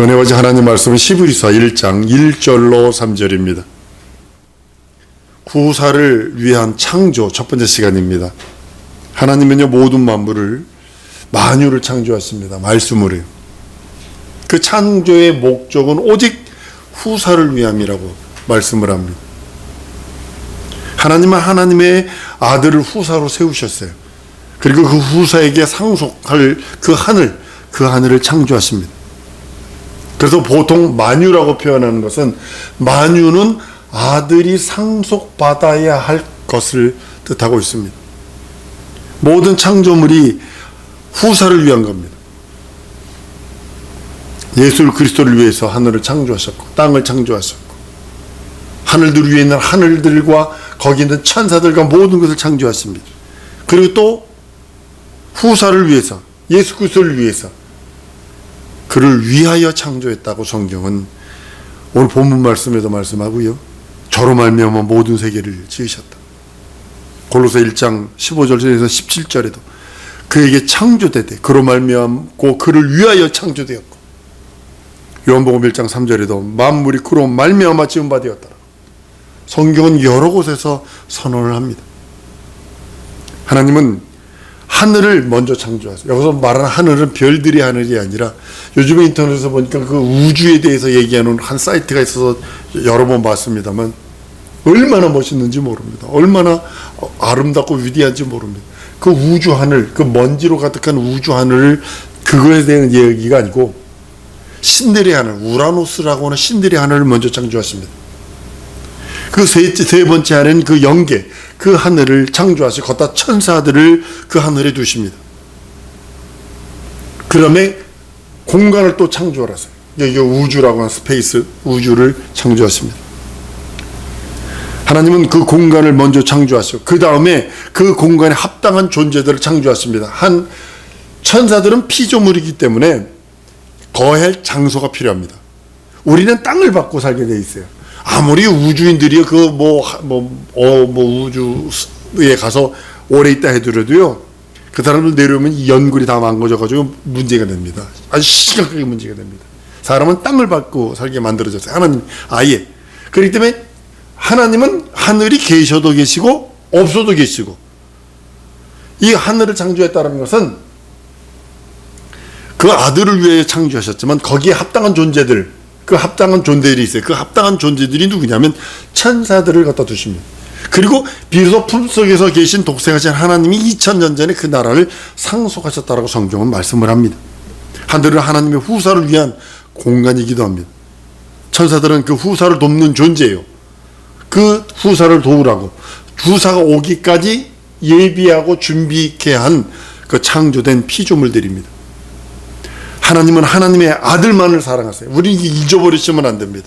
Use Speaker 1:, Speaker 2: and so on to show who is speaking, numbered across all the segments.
Speaker 1: 은혜와 하나님 말씀은 히브리서 1장 1절로 3절입니다. 구사를 위한 창조 첫 번째 시간입니다. 하나님은요 모든 만물을 만유를 창조하십니다. 말씀으로요. 그 창조의 목적은 오직 후사를 위함이라고 말씀을 합니다. 하나님은 하나님의 아들을 후사로 세우셨어요. 그리고 그 후사에게 상속할 그 하늘을 창조하십니다. 그래서 보통 만유라고 표현하는 것은 만유는 아들이 상속받아야 할 것을 뜻하고 있습니다. 모든 창조물이 후사를 위한 겁니다. 예수 그리스도를 위해서 하늘을 창조하셨고 땅을 창조하셨고 하늘들 위에 있는 하늘들과 거기 있는 천사들과 모든 것을 창조하십니다. 그리고 또 후사를 위해서 예수 그리스도를 위해서 그를 위하여 창조했다고 성경은 오늘 본문 말씀에도 말씀하고요. 저로 말미암아 모든 세계를 지으셨다. 골로새 1장 15절에서 17절에도 그에게 창조되되 그로 말미암고 그를 위하여 창조되었고 요한복음 1장 3절에도 만물이 그로 말미암아 지은 바 되었더라. 성경은 여러 곳에서 선언을 합니다. 하나님은 하늘을 먼저 창조하세요. 여기서 말하는 하늘은 별들이 하늘이 아니라 요즘에 인터넷에서 보니까 그 우주에 대해서 얘기하는 한 사이트가 있어서 여러 번 봤습니다만 얼마나 멋있는지 모릅니다. 얼마나 아름답고 위대한지 모릅니다. 그 우주 하늘, 그 먼지로 가득한 우주 하늘을 그거에 대한 얘기가 아니고 신들의 하늘, 우라노스라고 하는 신들의 하늘을 먼저 창조하십니다. 그 세 번째 하늘은 그 영계, 그 하늘을 창조하시고 거기다 천사들을 그 하늘에 두십니다. 그 다음에 공간을 또 창조하세요. 여기 우주라고 하는 스페이스, 우주를 창조하십니다. 하나님은 그 공간을 먼저 창조하시고 그 다음에 그 공간에 합당한 존재들을 창조하십니다. 한 천사들은 피조물이기 때문에 거할 장소가 필요합니다. 우리는 땅을 받고 살게 돼 있어요. 아무리 우주인들이 우주에 가서 오래 있다 해더라도요, 그 사람들 내려오면 이 연골이 다 망가져가지고 문제가 됩니다. 아주 심각하게 문제가 됩니다. 사람은 땅을 받고 살게 만들어졌어요. 하나님 아예. 그렇기 때문에 하나님은 하늘이 계셔도 계시고 없어도 계시고, 이 하늘을 창조했다는 것은 그 아들을 위해 창조하셨지만 거기에 합당한 존재들, 그 합당한 존재들이 있어요. 그 합당한 존재들이 누구냐면 천사들을 갖다 두십니다. 그리고 비로소 품속에서 계신 독생하신 하나님이 2000년 전에 그 나라를 상속하셨다라고 성경은 말씀을 합니다. 하늘은 하나님의 후사를 위한 공간이기도 합니다. 천사들은 그 후사를 돕는 존재예요. 그 후사를 도우라고 후사가 오기까지 예비하고 준비케 한 그 창조된 피조물들입니다. 하나님은 하나님의 아들만을 사랑하세요. 우리 잊어버리시면 안 됩니다.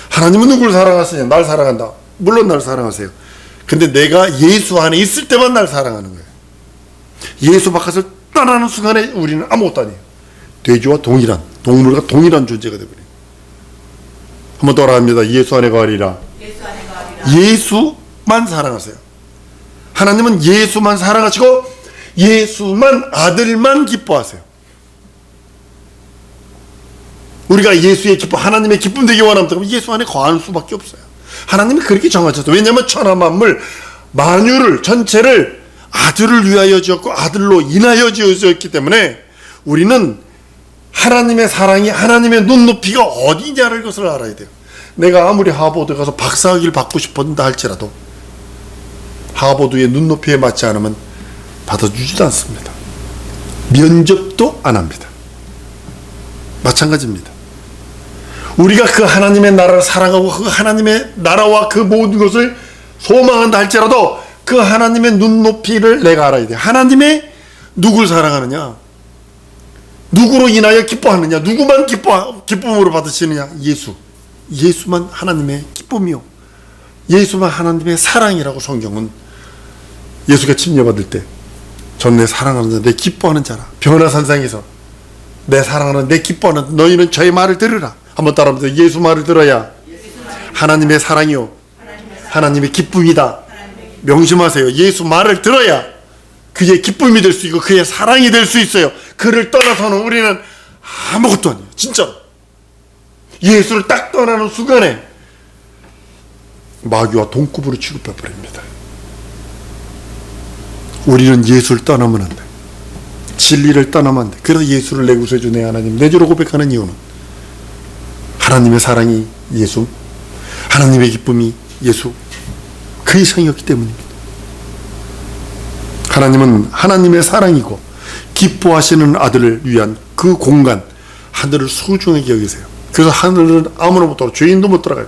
Speaker 1: 하나님은 누구를 사랑하세요? 날 사랑한다. 물론 날 사랑하세요. 근데 내가 예수 안에 있을 때만 날 사랑하는 거예요. 예수 바깥을 떠나는 순간에 우리는 아무것도 아니에요. 돼지와 동일한, 동물과 동일한 존재가 되어버려요. 한번 더 합니다. 예수 안에 거하리라. 예수만 사랑하세요. 하나님은 예수만 사랑하시고 예수만, 아들만 기뻐하세요. 우리가 예수의 기쁨, 하나님의 기쁨 되기 원하면 예수 안에 거하는 수밖에 없어요. 하나님이 그렇게 정하셨어요. 왜냐하면 천하 만물, 만유를 전체를 아들을 위하여 지었고 아들로 인하여 지어졌기 때문에 우리는 하나님의 사랑이, 하나님의 눈높이가 어디냐를 것을 알아야 돼요. 내가 아무리 하버드 가서 박사학위를 받고 싶었다 할지라도 하버드의 눈높이에 맞지 않으면 받아주지도 않습니다. 면접도 안 합니다. 마찬가지입니다. 우리가 그 하나님의 나라를 사랑하고 그 하나님의 나라와 그 모든 것을 소망한다 할지라도 그 하나님의 눈높이를 내가 알아야 돼. 하나님의 누구를 사랑하느냐, 누구로 인하여 기뻐하느냐, 누구만 기쁨으로 받으시느냐, 예수만 하나님의 기쁨이요, 예수만 하나님의 사랑이라고 성경은 예수가 침례받을 때 전 내 사랑하는 자, 내 기뻐하는 자라. 변화산상에서 내 사랑하는, 내 기뻐하는 너희는 저의 말을 들으라. 한번 따라합니다. 예수 말을 들어야 하나님의 사랑이요, 하나님의 기쁨이다. 명심하세요. 예수 말을 들어야 그의 기쁨이 될 수 있고 그의 사랑이 될 수 있어요. 그를 떠나서는 우리는 아무것도 아니에요. 진짜로. 예수를 딱 떠나는 순간에 마귀와 동급으로 취급해 버립니다. 우리는 예수를 떠나면 안 돼. 진리를 떠나면 안 돼. 그래서 예수를 내 구세주 내 하나님 내 주로 고백하는 이유는 하나님의 사랑이 예수, 하나님의 기쁨이 예수, 그 이상이었기 때문입니다. 하나님은 하나님의 사랑이고 기뻐하시는 아들을 위한 그 공간, 하늘을 소중하게 여기세요. 그래서 하늘은 아무나 못 들어가요. 죄인도 못 들어가요.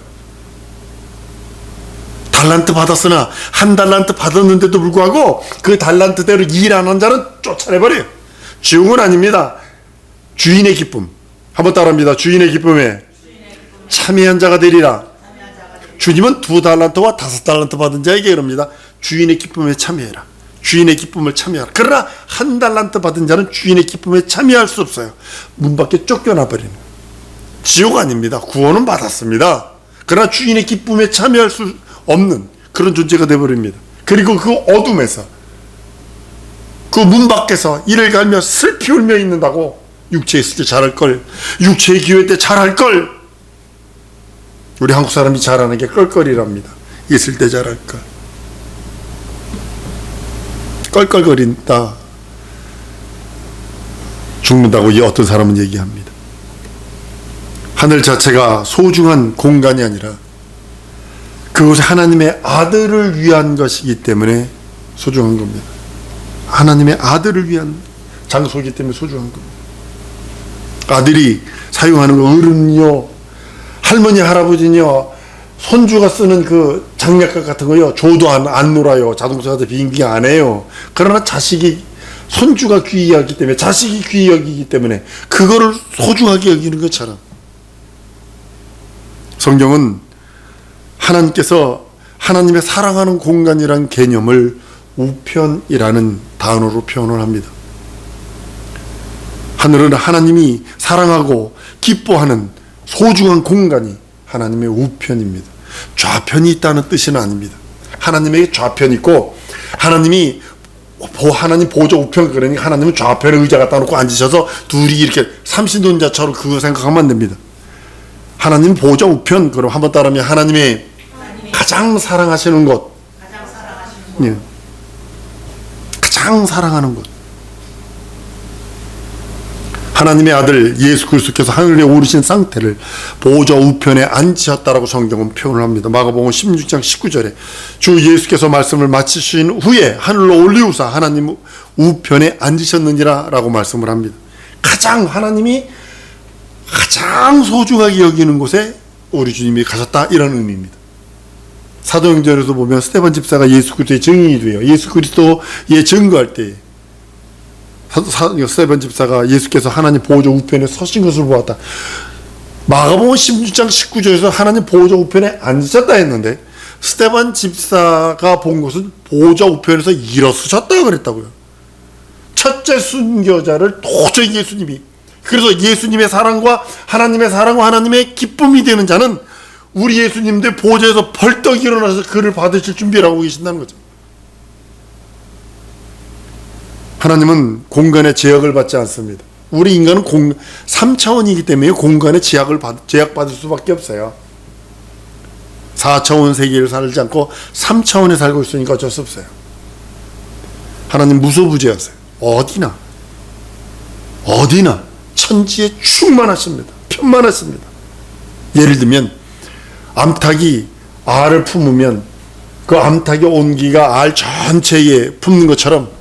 Speaker 1: 달란트 받았으나 한 달란트 받았는데도 불구하고 그 달란트대로 일 안 한 자는 쫓아내버려요. 지옥은 아닙니다. 주인의 기쁨. 한번 따라합니다. 주인의 기쁨에 참여한 자가 되리라. 주님은 2달란트와 5달란트 받은 자에게 이럽니다. 주인의 기쁨에 참여해라. 주인의 기쁨을 참여하라. 그러나 1달란트 받은 자는 주인의 기쁨에 참여할 수 없어요. 문 밖에 쫓겨나 버리는. 지옥 아닙니다. 구원은 받았습니다. 그러나 주인의 기쁨에 참여할 수 없는 그런 존재가 되어버립니다. 그리고 그 어둠에서 그 문 밖에서 이를 갈며 슬피 울며 있는다고. 육체에 있을 때 잘할 걸, 육체의 기회 때 잘할 걸. 우리 한국 사람이 잘하는 게 껄껄이랍니다. 있을 때 잘할 걸. 껄껄거린다. 죽는다고 어떤 사람은 얘기합니다. 하늘 자체가 소중한 공간이 아니라 그것이 하나님의 아들을 위한 것이기 때문에 소중한 겁니다. 하나님의 아들을 위한 장소이기 때문에 소중한 겁니다. 아들이 사용하는 거, 어른요, 할머니, 할아버지요, 손주가 쓰는 그 장난감 같은 거요, 줘도 안 놀아요. 자동차도 비행기 안 해요. 그러나 자식이, 손주가 귀하기 때문에, 자식이 귀히 여기기 때문에 그거를 소중하게 여기는 것처럼 성경은 하나님께서 하나님의 사랑하는 공간이라는 개념을 우편이라는 단어로 표현을 합니다. 하늘은 하나님이 사랑하고 기뻐하는 소중한 공간이 하나님의 우편입니다. 좌편이 있다는 뜻은 아닙니다. 하나님에게 좌편이 있고 하나님 보좌 우편, 그러니까 하나님은 좌편에 의자 갖다 놓고 앉으셔서 둘이 이렇게 삼신론자처럼 그거 생각하면 안 됩니다. 하나님 보좌 우편, 그럼 한번 따라하면 하나님의 가장 사랑하시는 곳, 예. 가장 사랑하는 곳. 하나님의 아들 예수 그리스도께서 하늘에 오르신 상태를 보좌 우편에 앉으셨다라고 성경은 표현을 합니다. 마가복음 16장 19절에 주 예수께서 말씀을 마치신 후에 하늘로 올리우사 하나님 우편에 앉으셨느니라 라고 말씀을 합니다. 하나님이 가장 소중하게 여기는 곳에 우리 주님이 가셨다, 이런 의미입니다. 사도행전에서 보면 스데반 집사가 예수 그리스도의 증인이 돼요. 예수 그리스도의 증거할 때 스데반 집사가 예수께서 하나님 보좌 우편에 서신 것을 보았다. 마가복음 16장 19절에서 하나님 보좌 우편에 앉으셨다 했는데 스데반 집사가 본 것은 보좌 우편에서 일어서셨다 그랬다고요. 첫째 순교자를 도저히 예수님이, 그래서 예수님의 사랑과 하나님의 기쁨이 되는 자는 우리 예수님들 보좌에서 벌떡 일어나서 그를 받으실 준비를 하고 계신다는 거죠. 하나님은 공간에 제약을 받지 않습니다. 우리 인간은 3차원이기 때문에 공간에 제약받을 수밖에 없어요. 4차원 세계를 살지 않고 3차원에 살고 있으니까 어쩔 수 없어요. 하나님 무소부재하세요. 어디나 천지에 충만하십니다. 편만하십니다. 예를 들면 암탉이 알을 품으면 그 암탉의 온기가 알 전체에 품는 것처럼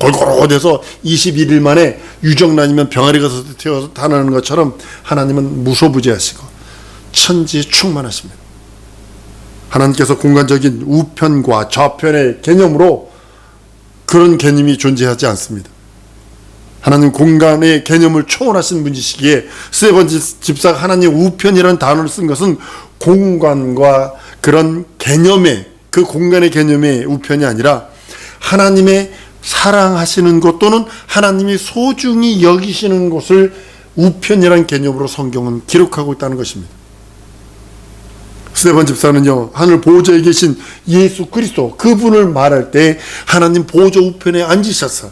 Speaker 1: 골골해서 21일 만에 유정란이면 병아리가 튀어서 타나는 것처럼 하나님은 무소부재하시고 천지에 충만하십니다. 하나님께서 공간적인 우편과 좌편의 개념으로 그런 개념이 존재하지 않습니다. 하나님 공간의 개념을 초월하신 분이시기에 스데반 집사가 하나님 우편이라는 단어를 쓴 것은 공간과 그런 개념의, 그 공간의 개념의 우편이 아니라 하나님의 사랑하시는 것 또는 하나님이 소중히 여기시는 것을 우편이라는 개념으로 성경은 기록하고 있다는 것입니다. 스데반 집사는요, 하늘 보좌에 계신 예수 그리스도, 그분을 말할 때 하나님 보좌 우편에 앉으셔서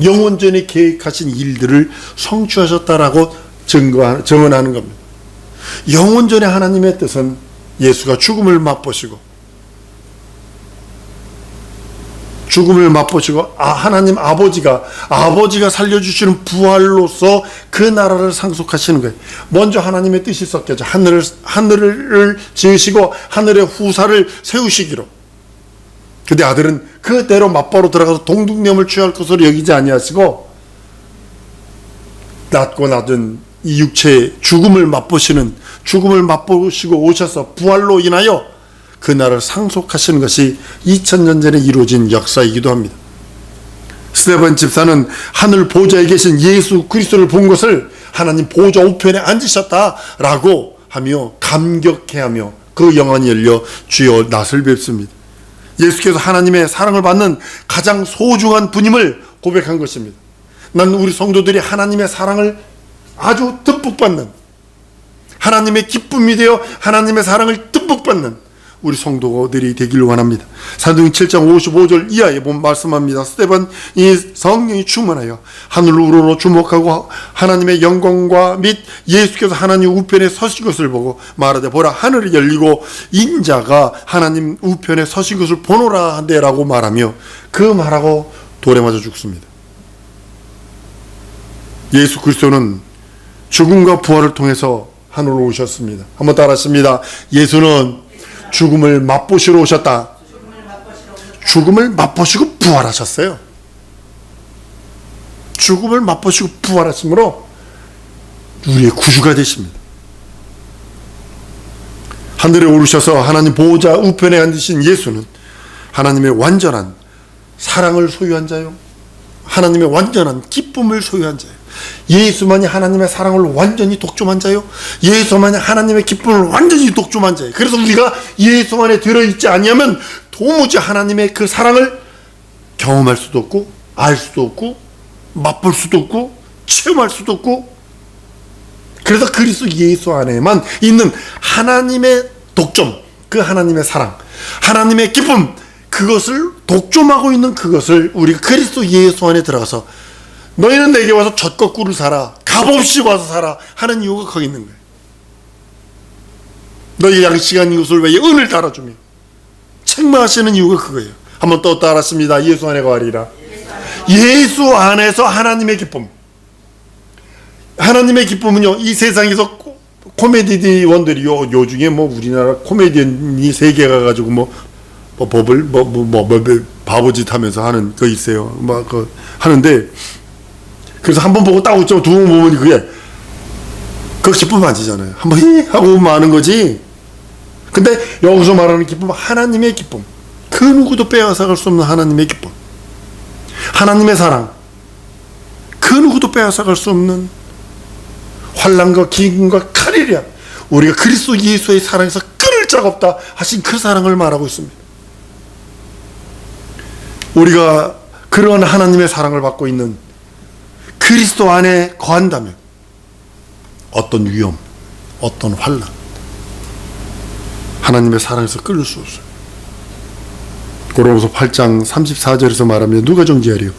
Speaker 1: 영원전에 계획하신 일들을 성취하셨다라고 증언하는 겁니다. 영원전의 하나님의 뜻은 예수가 죽음을 맛보시고 하나님 아버지가 살려주시는 부활로서 그 나라를 상속하시는 거예요. 먼저 하나님의 뜻이 섞여져 하늘을 지으시고 하늘의 후사를 세우시기로. 근데 아들은 그대로 맞바로 들어가서 동등념을 취할 것으로 여기지 아니하시고 낮고 낮은 이 육체의 죽음을 맛보시고 오셔서 부활로 인하여 그 나라를 상속하시는 것이 2000년 전에 이루어진 역사이기도 합니다. 스데반 집사는 하늘 보좌에 계신 예수 그리스도를 본 것을 하나님 보좌 우편에 앉으셨다라고 하며 감격해하며 그 영안이 열려 주여 낯을 뵙습니다. 예수께서 하나님의 사랑을 받는 가장 소중한 분임을 고백한 것입니다. 난 우리 성도들이 하나님의 사랑을 아주 듬뿍 받는, 하나님의 기쁨이 되어 하나님의 사랑을 듬뿍 받는 우리 성도들이 되기를 원합니다. 사도행 7장 55절 이하에 보면 말씀합니다. 스데반이 성령이 충만하여 하늘로 우러러 주목하고 하나님의 영광과 및 예수께서 하나님 우편에 서신 것을 보고 말하되 보라 하늘이 열리고 인자가 하나님 우편에 서신 것을 보노라 한대라고 말하며 그 말하고 돌에 맞아 죽습니다. 예수 그리스도는 죽음과 부활을 통해서 하늘로 오셨습니다. 한번 따라하십니다. 예수는 죽음을 맛보시러 오셨다. 죽음을 맛보시고 부활하셨어요. 죽음을 맛보시고 부활하심으로 우리의 구주가 되십니다. 하늘에 오르셔서 하나님 보호자 우편에 앉으신 예수는 하나님의 완전한 사랑을 소유한 자요, 하나님의 완전한 기쁨을 소유한 자요, 예수만이 하나님의 사랑을 완전히 독점한 자요, 예수만이 하나님의 기쁨을 완전히 독점한 자예요. 그래서 우리가 예수 안에 들어있지 아니하면 도무지 하나님의 그 사랑을 경험할 수도 없고 알 수도 없고 맛볼 수도 없고 체험할 수도 없고, 그래서 그리스도 예수 안에만 있는 하나님의 독점, 그 하나님의 사랑, 하나님의 기쁨, 그것을 독점하고 있는 그것을 우리가 그리스도 예수 안에 들어가서 너희는 내게 와서 젖거꾸를 사라, 값없이 와서 사라 하는 이유가 거기 있는 거예요. 너희 양식한 이웃을 위해 은을 달아주며 책망하시는 이유가 그거예요. 한번 또 따랐습니다. 예수 안에 거하리라. 예수 안에서 하나님의 기쁨. 하나님의 기쁨은요, 이 세상에서 코미디언들이 요중에 우리나라 코미디언이 세계 가가지고 법을 바보짓 하면서 하는 거 있어요. 하는데, 그래서 한 번 보고 딱 웃죠. 두 번 보면 그거 기쁨 아니잖아요. 한 번 하고 마는 거지. 근데 여기서 말하는 기쁨은 하나님의 기쁨, 그 누구도 빼앗아갈 수 없는 하나님의 기쁨, 하나님의 사랑, 그 누구도 빼앗아갈 수 없는 환난과 기근과 칼이랴 우리가 그리스도 예수의 사랑에서 끊을 자가 없다 하신 그 사랑을 말하고 있습니다. 우리가 그런 하나님의 사랑을 받고 있는 그리스도 안에 거한다면 어떤 위험, 어떤 환난, 하나님의 사랑에서 끊을 수 없어요. 고로서 8장 34절에서 말하면 누가 정죄하리요?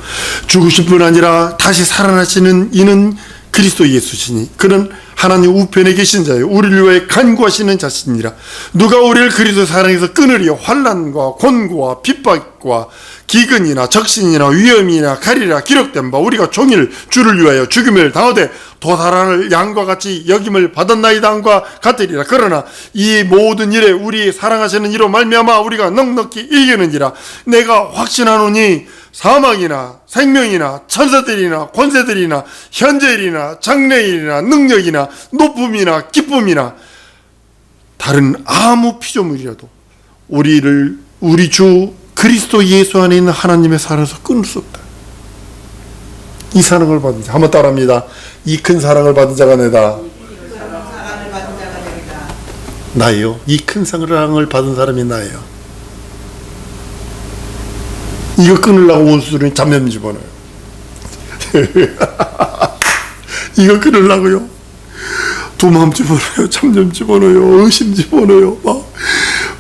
Speaker 1: 죽으실 뿐 아니라 다시 살아나시는 이는 그리스도 예수시니 그는 하나님 우편에 계신 자요 우리를 위해 간구하시는 자신이라. 누가 우리를 그리스도 사랑에서 끊으리요? 환난과 곤고와 핍박과 기근이나 적신이나 위험이나 가리라 기록된 바 우리가 종일 주를 위하여 죽임을 당하되 도살하는 양과 같이 여김을 받았나이다 함과 같으리라. 그러나 이 모든 일에 우리 사랑하시는 이로 말미암아 우리가 넉넉히 이기는지라. 내가 확신하노니 사망이나 생명이나 천사들이나 권세들이나 현재일이나 장래일이나 능력이나 높음이나 기쁨이나 다른 아무 피조물이라도 우리 주 그리스도 예수 안에 있는 하나님의 사랑에서 끊을 수 없다. 이 사랑을 받은 자, 한번 따라합니다. 이 큰 사랑을 받은 자가 내다. 나예요. 이 큰 사랑을 받은 사람이 나예요. 이거 끊으려고 원수들은 잡념 집어넣어요. 이거 끊으려고요. 도마음 집어넣어요. 잡념 집어넣어요. 의심 집어넣어요.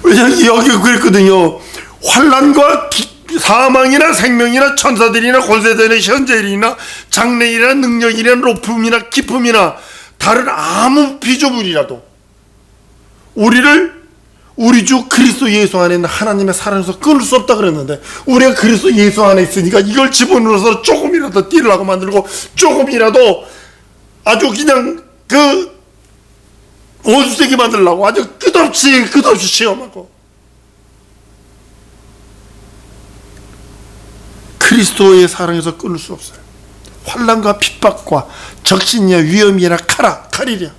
Speaker 1: 왜냐하면 여기 그랬거든요. 환난과 사망이나 생명이나 천사들이나 권세들이나 현재일이나 장래일이나 능력이나 높음이나 기쁨이나 다른 아무 피조물이라도 우리를 우리 주 그리스도 예수 안에 있는 하나님의 사랑에서 끊을 수 없다 그랬는데, 우리가 그리스도 예수 안에 있으니까 이걸 집어넣어서 조금이라도 띠르라고 만들고, 조금이라도 아주 그냥 그 원수되게 만들려고 아주 끝없이 시험하고, 그리스도의 사랑에서 끊을 수 없어요. 환난과 핍박과 적신이야 위험이나 칼이랴.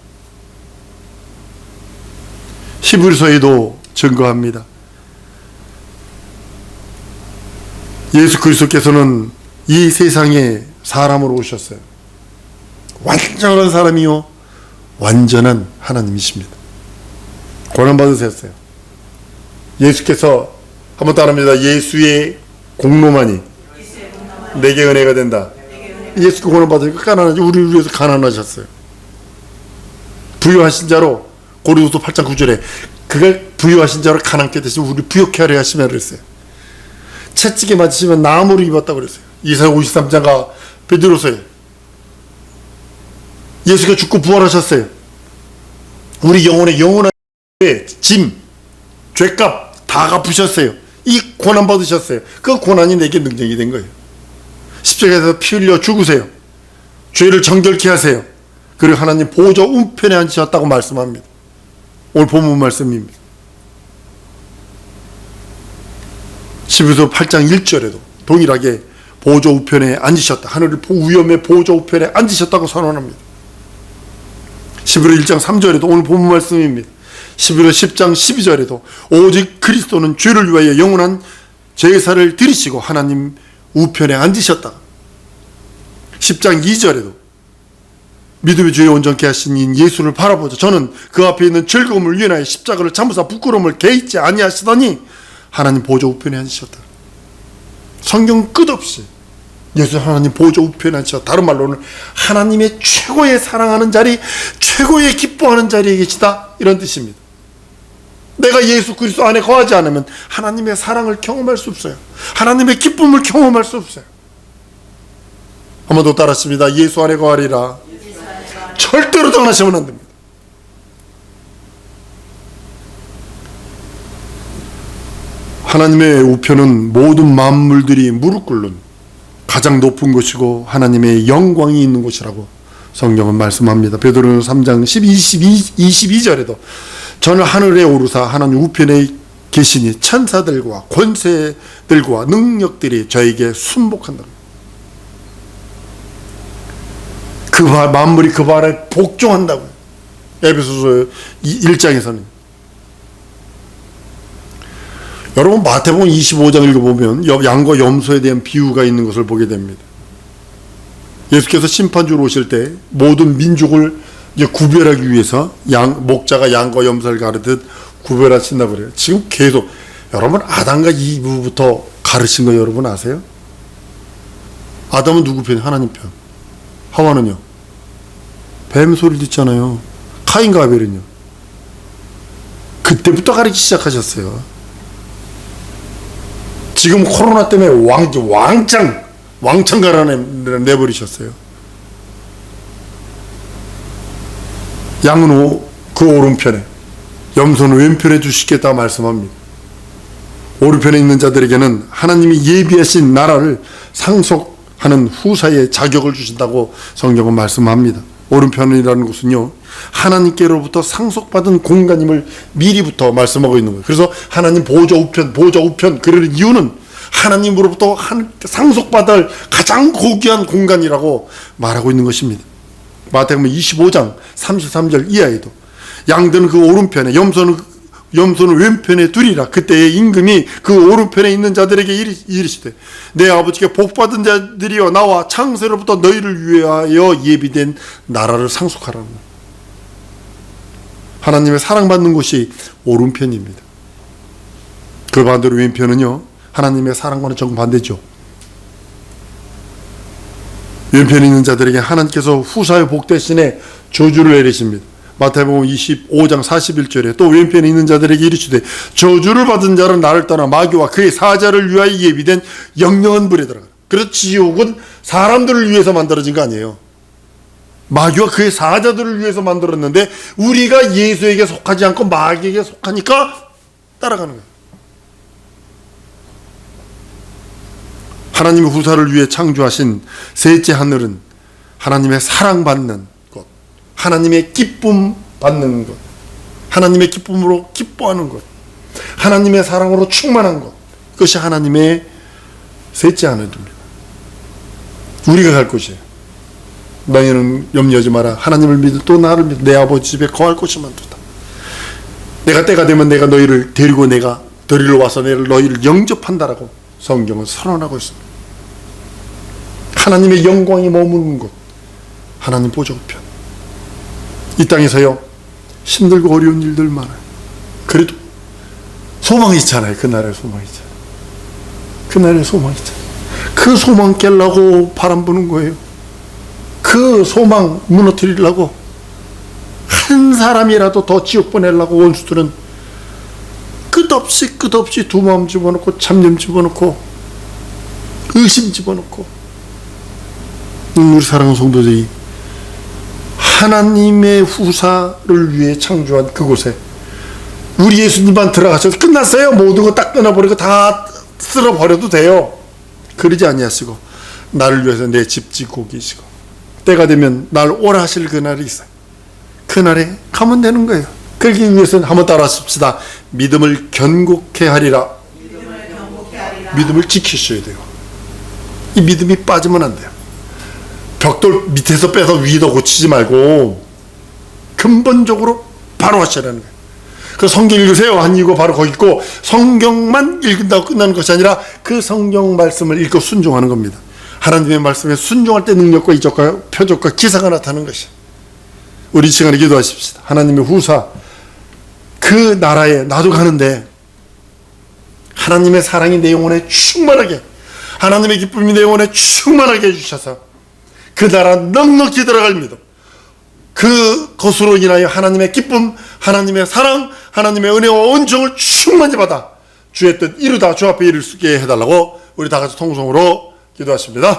Speaker 1: 히브리서에도 증거합니다. 예수 그리스도께서는 이 세상에 사람으로 오셨어요. 완전한 사람이요 완전한 하나님이십니다. 고난받으셨어요. 예수께서 한번 따라합니다. 예수의 공로만이 내게 은혜가 된다. 예수께 고난받으니까 가난하지. 우리를 위해서 가난하셨어요. 부유하신 자로, 고린도서 8장 9절에 그가 부유하신 자로 가난케 되시면 우리 부욕케 하려 하시면 그랬어요. 채찍에 맞으시면 나무를 입었다고 그랬어요. 이사야 53장가 베드로서에 예수가 죽고 부활하셨어요. 우리 영혼한 짐, 죄값 다 갚으셨어요. 이 고난 받으셨어요. 그 고난이 내게 능력이 된 거예요. 십자가에서 피 흘려 죽으세요. 죄를 정결케 하세요. 그리고 하나님 보좌 우편에 앉으셨다고 말씀합니다. 오늘 본문 말씀입니다. 히브리서 8장 1절에도 동일하게 보좌 우편에 앉으셨다. 하늘의 위엄의 보좌 우편에 앉으셨다고 선언합니다. 히브리서 1장 3절에도 오늘 본문 말씀입니다. 히브리서 10장 12절에도 오직 그리스도는 죄를 위하여 영원한 제사를 드리시고 하나님 우편에 앉으셨다. 10장 2절에도 믿음의 주에 온전케 하신 인 예수를 바라보자. 저는 그 앞에 있는 즐거움을 위하여 십자가를 참으사 부끄러움을 개의치 아니하시더니 하나님 보좌 우편에 앉으셨다. 성경 끝없이 예수 하나님 보좌 우편에 앉으셨다. 다른 말로는 하나님의 최고의 사랑하는 자리, 최고의 기뻐하는 자리에 계시다, 이런 뜻입니다. 내가 예수 그리스도 안에 거하지 않으면 하나님의 사랑을 경험할 수 없어요. 하나님의 기쁨을 경험할 수 없어요. 한 번 더 따라하십니다. 예수 안에 거하리라. 절대로 떠나시면 안 됩니다. 하나님의 우편은 모든 만물들이 무릎 꿇는 가장 높은 곳이고 하나님의 영광이 있는 곳이라고 성경은 말씀합니다. 베드로는 3장 22절에도 저는 하늘에 오르사 하나님 우편에 계시니 천사들과 권세들과 능력들이 저에게 순복한다. 그 만물이 그 발에 복종한다고요. 에베소서 1장에서는. 여러분 마태복음 25장 읽어보면 양과 염소에 대한 비유가 있는 것을 보게 됩니다. 예수께서 심판주로 오실 때 모든 민족을 이제 구별하기 위해서 목자가 양과 염소를 가르듯 구별하신다고 그래요. 지금 계속 여러분 아담과 이브부터 가르친 거 여러분 아세요? 아담은 누구 편? 하나님 편. 하와는요? 뱀 소리 듣잖아요. 카인과 아벨은요? 그때부터 가르치기 시작하셨어요. 지금 코로나 때문에 왕창 갈아내버리셨어요. 양은 그 오른편에, 염소는 왼편에 두시겠다고 말씀합니다. 오른편에 있는 자들에게는 하나님이 예비하신 나라를 상속하는 후사의 자격을 주신다고 성경은 말씀합니다. 오른편이라는 것은요, 하나님께로부터 상속받은 공간임을 미리부터 말씀하고 있는 거예요. 그래서 하나님 보좌 우편 그러는 이유는 하나님으로부터 상속받을 가장 고귀한 공간이라고 말하고 있는 것입니다. 마태복음 25장 33절 이하에도 양들은 그 오른편에 염소는 왼편에 두리라. 그때의 임금이 그 오른편에 있는 자들에게 이르시되 내 아버지께 복받은 자들이여 나와 창세로부터 너희를 위하여 예비된 나라를 상속하라는 거예요. 하나님의 사랑받는 곳이 오른편입니다. 그 반대로 왼편은요, 하나님의 사랑과는 정반대죠. 왼편에 있는 자들에게 하나님께서 후사의 복 대신에 저주를 내리십니다. 마태복음 25장 41절에 또 왼편에 있는 자들에게 이르시되 저주를 받은 자는 나를 떠나 마귀와 그의 사자를 위하여 예비된 영영한 불에 들어가. 그래서 지옥은 사람들을 위해서 만들어진 거 아니에요. 마귀와 그의 사자들을 위해서 만들었는데 우리가 예수에게 속하지 않고 마귀에게 속하니까 따라가는 거예요. 하나님의 후사를 위해 창조하신 셋째 하늘은 하나님의 사랑받는 것, 하나님의 기쁨 받는 것, 하나님의 기쁨으로 기뻐하는 것, 하나님의 사랑으로 충만한 것, 그것이 하나님의 셋째 하늘입니다. 우리가 갈 곳이에요. 너희는 염려하지 마라. 하나님을 믿어 또 나를 믿어 내 아버지 집에 거할 곳이 많도다. 내가 때가 되면 내가 너희를 데리고 내가 데리러 와서 너희를 영접한다라고 성경은 선언하고 있습니다. 하나님의 영광이 머무는 곳, 하나님 보좌우편. 이 땅에서요 힘들고 어려운 일들 많아요. 그래도 소망이 있잖아요. 그날의 소망이 있잖아요. 그날의 소망이 있잖아요. 그 소망 깨려고 바람 부는 거예요. 그 소망 무너뜨리려고 한 사람이라도 더 지옥 보내려고 원수들은 끝없이 두 마음 집어넣고 참념 집어넣고 의심 집어넣고. 우리 사랑하는 성도들이 하나님의 후사를 위해 창조한 그곳에 우리 예수님만 들어가셔서 끝났어요. 모든 거 딱 끊어버리고 다 쓸어버려도 돼요. 그러지 아니하시고 나를 위해서 내 집 짓고 계시고 때가 되면 날 오라 하실 그날이 있어요. 그날에 가면 되는 거예요. 그러기 위해서는 한번 따라하십시다. 믿음을 견고케 하리라. 믿음을 지키셔야 돼요. 이 믿음이 빠지면 안 돼요. 벽돌 밑에서 빼서 위에다 고치지 말고 근본적으로 바로 하시라는 거예요. 그 성경 읽으세요. 한 이거 바로 거기 있고 성경만 읽는다고 끝나는 것이 아니라 그 성경 말씀을 읽고 순종하는 겁니다. 하나님의 말씀에 순종할 때 능력과 이적과 표적과 기사가 나타나는 것이. 우리 이 시간에 기도하십시다. 하나님의 후사 그 나라에 나도 가는데 하나님의 사랑이 내 영혼에 충만하게, 하나님의 기쁨이 내 영혼에 충만하게 해주셔서 그 나라 넉넉히 들어갈 믿음, 그것으로 인하여 하나님의 기쁨, 하나님의 사랑, 하나님의 은혜와 온정을 충만히 받아 주의 뜻 이루다 주 앞에 이를 수 있게 해달라고 우리 다 같이 통성으로 기도하십니다.